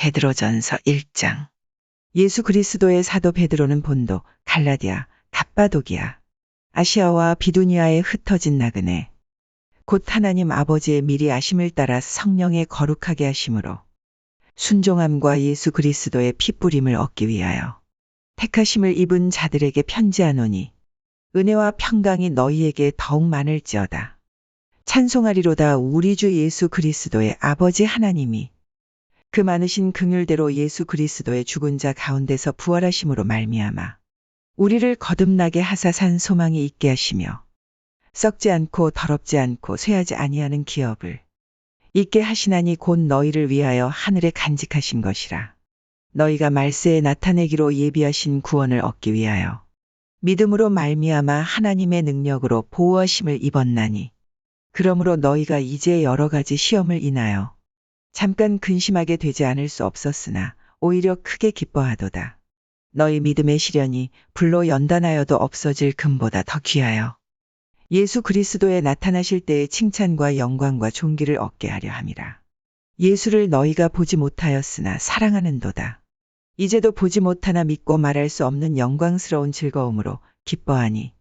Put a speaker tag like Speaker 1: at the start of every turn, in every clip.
Speaker 1: 베드로전서 1장. 예수 그리스도의 사도 베드로는 본도, 갈라디아, 갑바도기아, 아시아와 비두니아에 흩어진 나그네, 곧 하나님 아버지의 미리 아심을 따라 성령의 거룩하게 하심으로 순종함과 예수 그리스도의 피뿌림을 얻기 위하여 택하심을 입은 자들에게 편지하노니 은혜와 평강이 너희에게 더욱 많을지어다. 찬송하리로다. 우리 주 예수 그리스도의 아버지 하나님이 그 많으신 긍휼대로 예수 그리스도의 죽은 자 가운데서 부활하심으로 말미암아 우리를 거듭나게 하사 산 소망이 있게 하시며 썩지 않고 더럽지 않고 쇠하지 아니하는 기업을 있게 하시나니 곧 너희를 위하여 하늘에 간직하신 것이라. 너희가 말세에 나타내기로 예비하신 구원을 얻기 위하여 믿음으로 말미암아 하나님의 능력으로 보호하심을 입었나니 그러므로 너희가 이제 여러 가지 시험을 인하여 잠깐 근심하게 되지 않을 수 없었으나 오히려 크게 기뻐하도다. 너희 믿음의 시련이 불로 연단하여도 없어질 금보다 더 귀하여 예수 그리스도에 나타나실 때의 칭찬과 영광과 존귀를 얻게 하려 함이라. 예수를 너희가 보지 못하였으나 사랑하는도다. 이제도 보지 못하나 믿고 말할 수 없는 영광스러운 즐거움으로 기뻐하니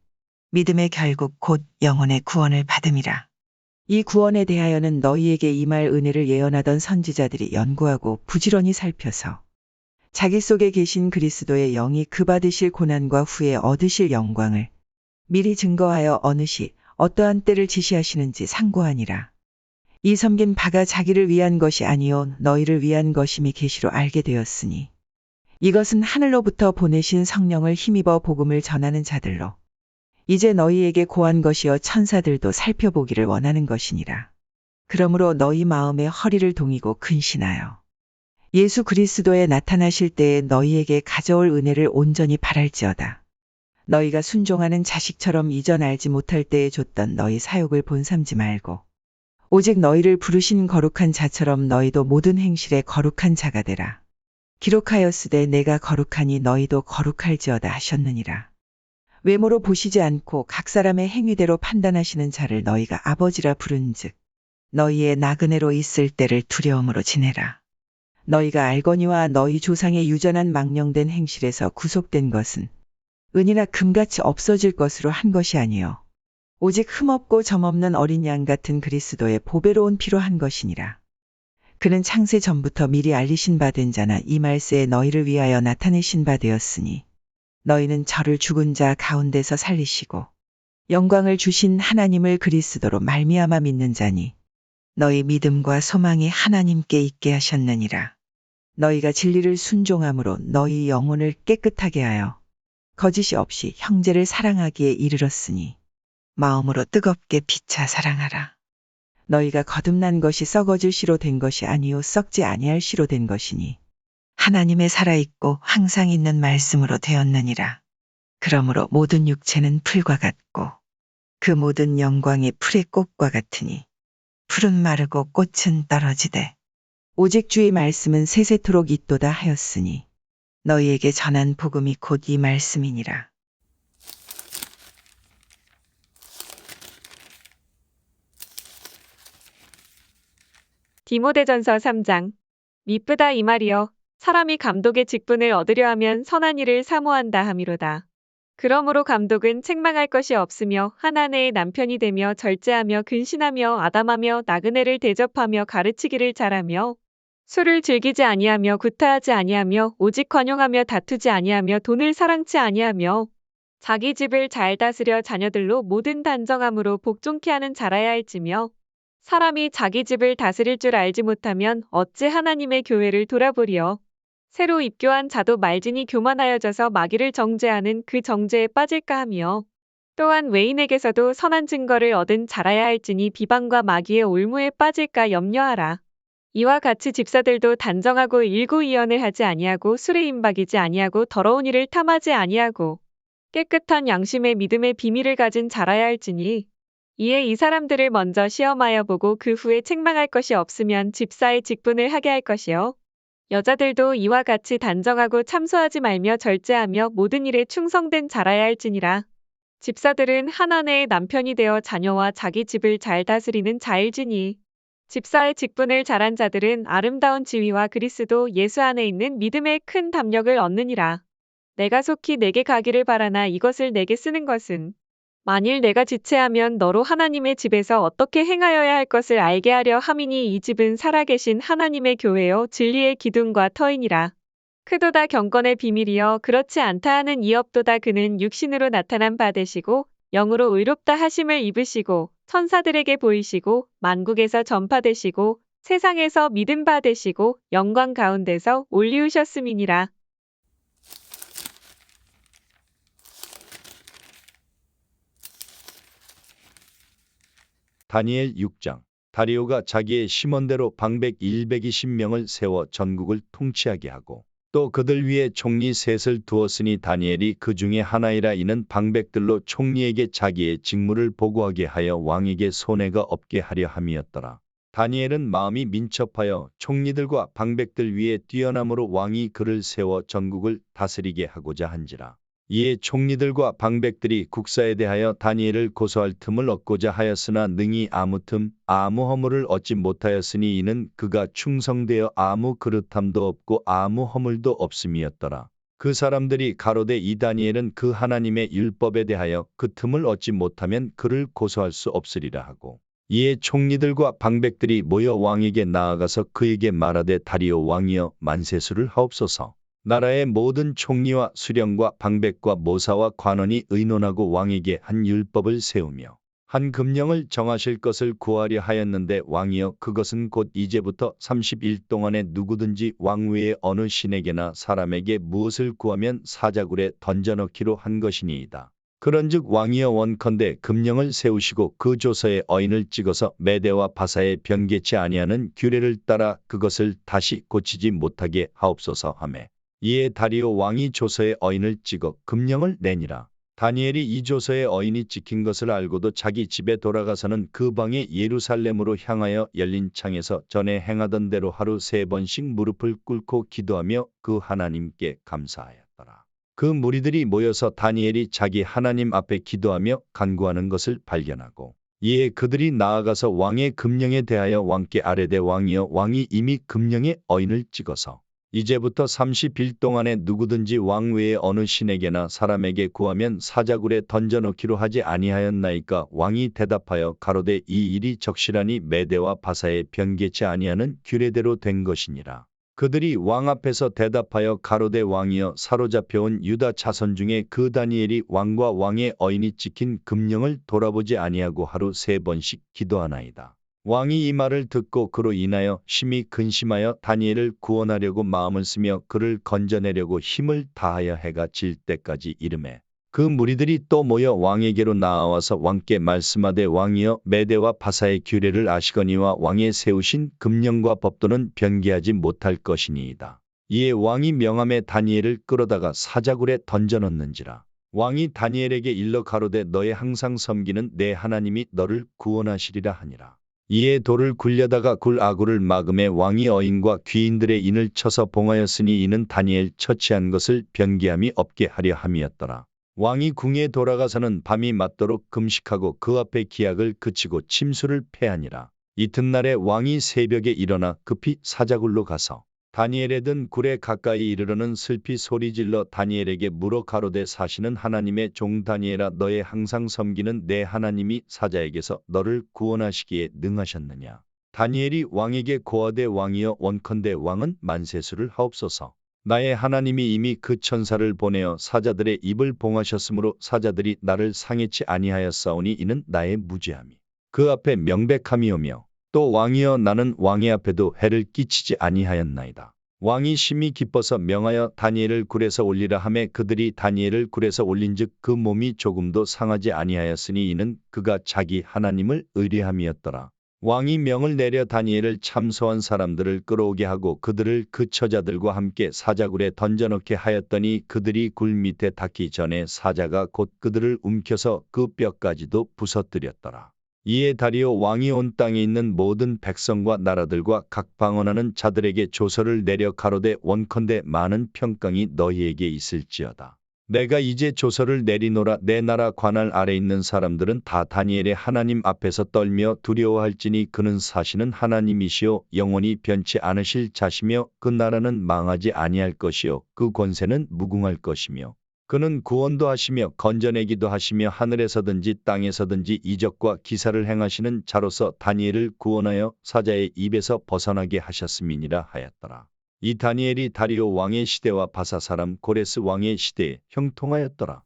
Speaker 1: 믿음의 결국 곧 영혼의 구원을 받음이라. 이 구원에 대하여는 너희에게 임할 은혜를 예언하던 선지자들이 연구하고 부지런히 살펴서 자기 속에 계신 그리스도의 영이 그 받으실 고난과 후에 얻으실 영광을 미리 증거하여 어느 시 어떠한 때를 지시하시는지 상고하니라. 이 섬긴 바가 자기를 위한 것이 아니요 너희를 위한 것임이 계시로 알게 되었으니 이것은 하늘로부터 보내신 성령을 힘입어 복음을 전하는 자들로 이제 너희에게 고한 것이여 천사들도 살펴보기를 원하는 것이니라. 그러므로 너희 마음에 허리를 동이고 근신하여 예수 그리스도에 나타나실 때에 너희에게 가져올 은혜를 온전히 바랄지어다. 너희가 순종하는 자식처럼 이전 알지 못할 때에 줬던 너희 사욕을 본삼지 말고 오직 너희를 부르신 거룩한 자처럼 너희도 모든 행실에 거룩한 자가 되라. 기록하였으되 내가 거룩하니 너희도 거룩할지어다 하셨느니라. 외모로 보시지 않고 각 사람의 행위대로 판단하시는 자를 너희가 아버지라 부른즉 너희의 나그네로 있을 때를 두려움으로 지내라. 너희가 알거니와 너희 조상의 유전한 망령된 행실에서 구속된 것은 은이나 금같이 없어질 것으로 한 것이 아니요 오직 흠없고 점없는 어린 양 같은 그리스도의 보배로운 피로 한 것이니라. 그는 창세 전부터 미리 알리신 바 된 자나 이 말세에 너희를 위하여 나타내신 바 되었으니 너희는 저를 죽은 자 가운데서 살리시고 영광을 주신 하나님을 그리스도로 말미암아 믿는 자니 너희 믿음과 소망이 하나님께 있게 하셨느니라. 너희가 진리를 순종함으로 너희 영혼을 깨끗하게 하여 거짓이 없이 형제를 사랑하기에 이르렀으니 마음으로 뜨겁게 피차 사랑하라. 너희가 거듭난 것이 썩어질 씨로 된 것이 아니요 썩지 아니할 씨로 된 것이니 하나님의 살아있고 항상 있는 말씀으로 되었느니라. 그러므로 모든 육체는 풀과 같고 그 모든 영광이 풀의 꽃과 같으니 풀은 마르고 꽃은 떨어지되 오직 주의 말씀은 세세토록 있도다 하였으니 너희에게 전한 복음이 곧 이 말씀이니라.
Speaker 2: 디모데전서 3장. 미쁘다 이 말이여 사람이 감독의 직분을 얻으려 하면 선한 일을 사모한다 함이로다. 그러므로 감독은 책망할 것이 없으며 한 아내의 남편이 되며 절제하며 근신하며 아담하며 나그네를 대접하며 가르치기를 잘하며 술을 즐기지 아니하며 구타하지 아니하며 오직 관용하며 다투지 아니하며 돈을 사랑치 아니하며 자기 집을 잘 다스려 자녀들로 모든 단정함으로 복종케 하는 자라야 할지며 사람이 자기 집을 다스릴 줄 알지 못하면 어찌 하나님의 교회를 돌아보리요. 새로 입교한 자도 말진이 교만하여져서 마귀를 정죄하는 그 정죄에 빠질까 하며 또한 외인에게서도 선한 증거를 얻은 자라야 할지니 비방과 마귀의 올무에 빠질까 염려하라. 이와 같이 집사들도 단정하고 일구이연을 하지 아니하고 술에 임박이지 아니하고 더러운 일을 탐하지 아니하고 깨끗한 양심의 믿음의 비밀을 가진 자라야 할지니 이에 이 사람들을 먼저 시험하여 보고 그 후에 책망할 것이 없으면 집사의 직분을 하게 할 것이요. 여자들도 이와 같이 단정하고 참소하지 말며 절제하며 모든 일에 충성된 자라야 할지니라. 집사들은 한 아내의 남편이 되어 자녀와 자기 집을 잘 다스리는 자일지니 집사의 직분을 잘한 자들은 아름다운 지위와 그리스도 예수 안에 있는 믿음의 큰 담력을 얻느니라. 내가 속히 내게 가기를 바라나 이것을 내게 쓰는 것은 만일 내가 지체하면 너로 하나님의 집에서 어떻게 행하여야 할 것을 알게 하려 함이니 이 집은 살아계신 하나님의 교회요 진리의 기둥과 터이니라. 크도다 경건의 비밀이여 그렇지 않다 하는 이업도다 그는 육신으로 나타난 바 되시고 영으로 의롭다 하심을 입으시고 천사들에게 보이시고 만국에서 전파되시고 세상에서 믿음 바 되시고 영광 가운데서 올리우셨음이니라.
Speaker 3: 다니엘 6장. 다리오가 자기의 심원대로 방백 120명을 세워 전국을 통치하게 하고 또 그들 위에 총리 셋을 두었으니 다니엘이 그 중에 하나이라. 이는 방백들로 총리에게 자기의 직무를 보고하게 하여 왕에게 손해가 없게 하려 함이었더라. 다니엘은 마음이 민첩하여 총리들과 방백들 위에 뛰어남으로 왕이 그를 세워 전국을 다스리게 하고자 한지라. 이에 총리들과 방백들이 국사에 대하여 다니엘을 고소할 틈을 얻고자 하였으나 능히 아무 틈, 아무 허물을 얻지 못하였으니 이는 그가 충성되어 아무 그릇함도 없고 아무 허물도 없음이었더라. 그 사람들이 가로되 이 다니엘은 그 하나님의 율법에 대하여 그 틈을 얻지 못하면 그를 고소할 수 없으리라 하고 이에 총리들과 방백들이 모여 왕에게 나아가서 그에게 말하되 다리오 왕이여 만세수를 하옵소서. 나라의 모든 총리와 수령과 방백과 모사와 관원이 의논하고 왕에게 한 율법을 세우며 한 금령을 정하실 것을 구하려 하였는데 왕이여 그것은 곧 이제부터 30일 동안에 누구든지 왕 외에 어느 신에게나 사람에게 무엇을 구하면 사자굴에 던져넣기로 한 것이니이다. 그런즉 왕이여 원컨대 금령을 세우시고 그 조서에 어인을 찍어서 메대와 바사에 변개치 아니하는 규례를 따라 그것을 다시 고치지 못하게 하옵소서 하매 이에 다리오 왕이 조서에 어인을 찍어 금령을 내니라. 다니엘이 이 조서에 어인이 찍힌 것을 알고도 자기 집에 돌아가서는 그 방에 예루살렘으로 향하여 열린 창에서 전에 행하던 대로 하루 3번씩 무릎을 꿇고 기도하며 그 하나님께 감사하였더라. 그 무리들이 모여서 다니엘이 자기 하나님 앞에 기도하며 간구하는 것을 발견하고 이에 그들이 나아가서 왕의 금령에 대하여 왕께 아뢰되 왕이여 왕이 이미 금령에 어인을 찍어서 이제부터 30일 동안에 누구든지 왕 외에 어느 신에게나 사람에게 구하면 사자굴에 던져넣기로 하지 아니하였나이까. 왕이 대답하여 가로되 이 일이 적실하니 메대와 바사에 변개치 아니하는 규례대로 된 것이니라. 그들이 왕 앞에서 대답하여 가로되 왕이여 사로잡혀온 유다 자손 중에 그 다니엘이 왕과 왕의 어인이 찍힌 금령을 돌아보지 아니하고 하루 3번씩 기도하나이다. 왕이 이 말을 듣고 그로 인하여 심히 근심하여 다니엘을 구원하려고 마음을 쓰며 그를 건져내려고 힘을 다하여 해가 질 때까지 이르매 그 무리들이 또 모여 왕에게로 나아와서 왕께 말씀하되 왕이여 메대와 바사의 규례를 아시거니와 왕의 세우신 금령과 법도는 변개하지 못할 것이니이다. 이에 왕이 명함에 다니엘을 끌어다가 사자굴에 던져넣는지라. 왕이 다니엘에게 일러 가로되 너의 항상 섬기는 내 하나님이 너를 구원하시리라 하니라. 이에 돌을 굴려다가 굴 아구를 막음에 왕이 어인과 귀인들의 인을 쳐서 봉하였으니 이는 다니엘 처치한 것을 변개함이 없게 하려 함이었더라. 왕이 궁에 돌아가서는 밤이 맞도록 금식하고 그 앞에 기약을 그치고 침수를 패하니라. 이튿날에 왕이 새벽에 일어나 급히 사자굴로 가서 다니엘에 든 굴에 가까이 이르러는 슬피 소리질러 다니엘에게 물어 가로되 사시는 하나님의 종 다니엘아 너의 항상 섬기는 내 하나님이 사자에게서 너를 구원하시기에 능하셨느냐. 다니엘이 왕에게 고하되 왕이여 원컨대 왕은 만세수를 하옵소서. 나의 하나님이 이미 그 천사를 보내어 사자들의 입을 봉하셨으므로 사자들이 나를 상해치 아니하였사오니 이는 나의 무죄함이 그 앞에 명백함이오며 또 왕이여 나는 왕의 앞에도 해를 끼치지 아니하였나이다. 왕이 심히 기뻐서 명하여 다니엘을 굴에서 올리라 하매 그들이 다니엘을 굴에서 올린즉 그 몸이 조금도 상하지 아니하였으니 이는 그가 자기 하나님을 의뢰함이었더라. 왕이 명을 내려 다니엘을 참소한 사람들을 끌어오게 하고 그들을 그 처자들과 함께 사자굴에 던져넣게 하였더니 그들이 굴 밑에 닿기 전에 사자가 곧 그들을 움켜서 그 뼈까지도 부서뜨렸더라. 이에 다리오 왕이 온 땅에 있는 모든 백성과 나라들과 각 방언하는 자들에게 조서를 내려 가로되 원컨대 많은 평강이 너희에게 있을지어다. 내가 이제 조서를 내리노라. 내 나라 관할 아래 있는 사람들은 다 다니엘의 하나님 앞에서 떨며 두려워할지니 그는 사시는 하나님이시요 영원히 변치 않으실 자시며 그 나라는 망하지 아니할 것이요 그 권세는 무궁할 것이며 그는 구원도 하시며 건져내기도 하시며 하늘에서든지 땅에서든지 이적과 기사를 행하시는 자로서 다니엘을 구원하여 사자의 입에서 벗어나게 하셨음이니라 하였더라. 이 다니엘이 다리오 왕의 시대와 바사 사람 고레스 왕의 시대에 형통하였더라.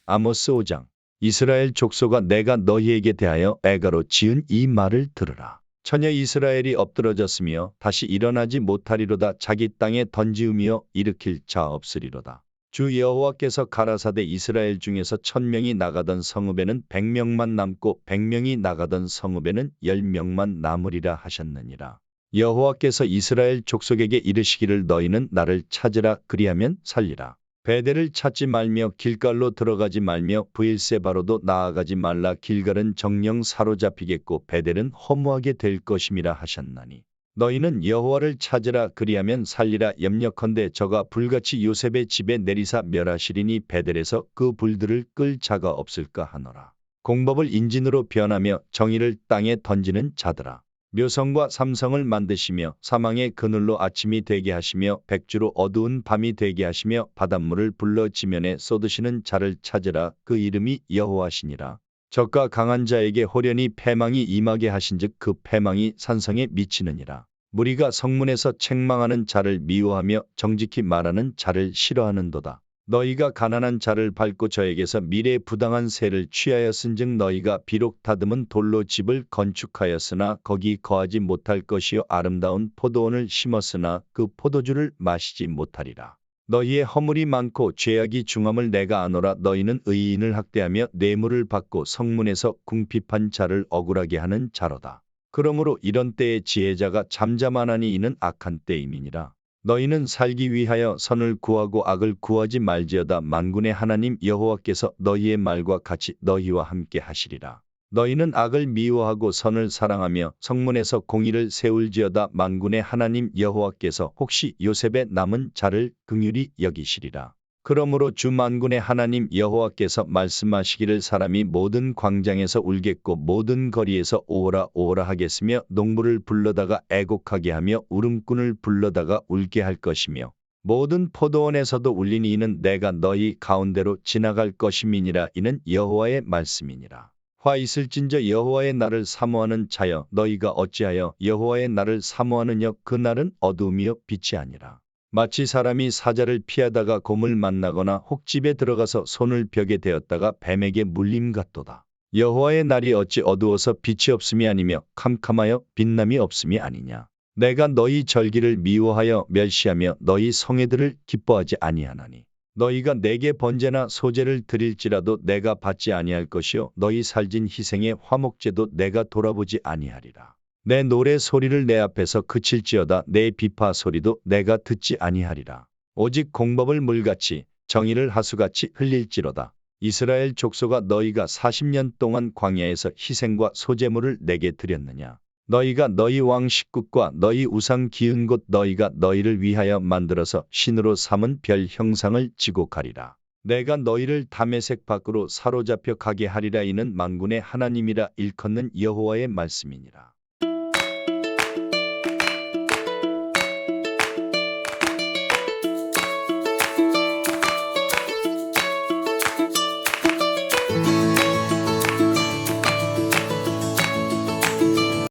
Speaker 3: 아모스 5장. 이스라엘 족속아, 내가 너희에게 대하여 애가로 지은 이 말을 들으라. 처녀 이스라엘이 엎드러졌으며 다시 일어나지 못하리로다. 자기 땅에 던지우며 일으킬 자 없으리로다. 주 여호와께서 가라사대 이스라엘 중에서 1000명이 나가던 성읍에는 100명만 남고 100명이 나가던 성읍에는 10명만 남으리라 하셨느니라. 여호와께서 이스라엘 족속에게 이르시기를 너희는 나를 찾으라. 그리하면 살리라. 베델을 찾지 말며 길갈로 들어가지 말며 브엘세바로도 나아가지 말라. 길갈은 정령 사로잡히겠고 베델은 허무하게 될 것임이라 하셨나니 너희는 여호와를 찾으라. 그리하면 살리라. 염려컨대 저가 불같이 요셉의 집에 내리사 멸하시리니 베델에서 그 불들을 끌 자가 없을까 하노라. 공법을 인진으로 변하며 정의를 땅에 던지는 자들아, 묘성과 삼성을 만드시며 사망의 그늘로 아침이 되게 하시며 백주로 어두운 밤이 되게 하시며 바닷물을 불러 지면에 쏟으시는 자를 찾으라. 그 이름이 여호와시니라. 적과 강한 자에게 호련히 패망이 임하게 하신즉 그 패망이 산성에 미치느니라. 무리가 성문에서 책망하는 자를 미워하며 정직히 말하는 자를 싫어하는도다. 너희가 가난한 자를 밟고 저에게서 미래 부당한 세를 취하였은즉 너희가 비록 다듬은 돌로 집을 건축하였으나 거기 거하지 못할 것이요 아름다운 포도원을 심었으나 그 포도주를 마시지 못하리라. 너희의 허물이 많고 죄악이 중함을 내가 아노라. 너희는 의인을 학대하며 뇌물을 받고 성문에서 궁핍한 자를 억울하게 하는 자로다. 그러므로 이런 때에 지혜자가 잠잠하나니 이는 악한 때임이니라. 너희는 살기 위하여 선을 구하고 악을 구하지 말지어다. 만군의 하나님 여호와께서 너희의 말과 같이 너희와 함께 하시리라. 너희는 악을 미워하고 선을 사랑하며 성문에서 공의를 세울지어다. 만군의 하나님 여호와께서 혹시 요셉의 남은 자를 긍휼히 여기시리라. 그러므로 주 만군의 하나님 여호와께서 말씀하시기를 사람이 모든 광장에서 울겠고 모든 거리에서 오라 오라 하겠으며 농부를 불러다가 애곡하게 하며 울음꾼을 불러다가 울게 할 것이며 모든 포도원에서도 울리니 이는 내가 너희 가운데로 지나갈 것임이니라. 이는 여호와의 말씀이니라. 화 있을진저 여호와의 날을 사모하는 자여, 너희가 어찌하여 여호와의 날을 사모하느냐. 그 날은 어두움이요 빛이 아니라 마치 사람이 사자를 피하다가 곰을 만나거나 혹집에 들어가서 손을 벽에 대었다가 뱀에게 물림 같도다. 여호와의 날이 어찌 어두워서 빛이 없음이 아니며 캄캄하여 빛남이 없음이 아니냐. 내가 너희 절기를 미워하여 멸시하며 너희 성회들을 기뻐하지 아니하나니 너희가 내게 번제나 소제를 드릴지라도 내가 받지 아니할 것이요 너희 살진 희생의 화목제도 내가 돌아보지 아니하리라. 내 노래 소리를 내 앞에서 그칠지어다. 내 비파 소리도 내가 듣지 아니하리라. 오직 공법을 물같이 정의를 하수같이 흘릴지로다. 이스라엘 족속아, 너희가 40년 동안 광야에서 희생과 소제물을 내게 드렸느냐. 너희가 너희 왕 식국과 너희 우상 기은 곳 너희가 너희를 위하여 만들어서 신으로 삼은 별 형상을 지고 가리라. 내가 너희를 다메섹 밖으로 사로잡혀 가게 하리라. 이는 만군의 하나님이라 일컫는 여호와의 말씀이니라.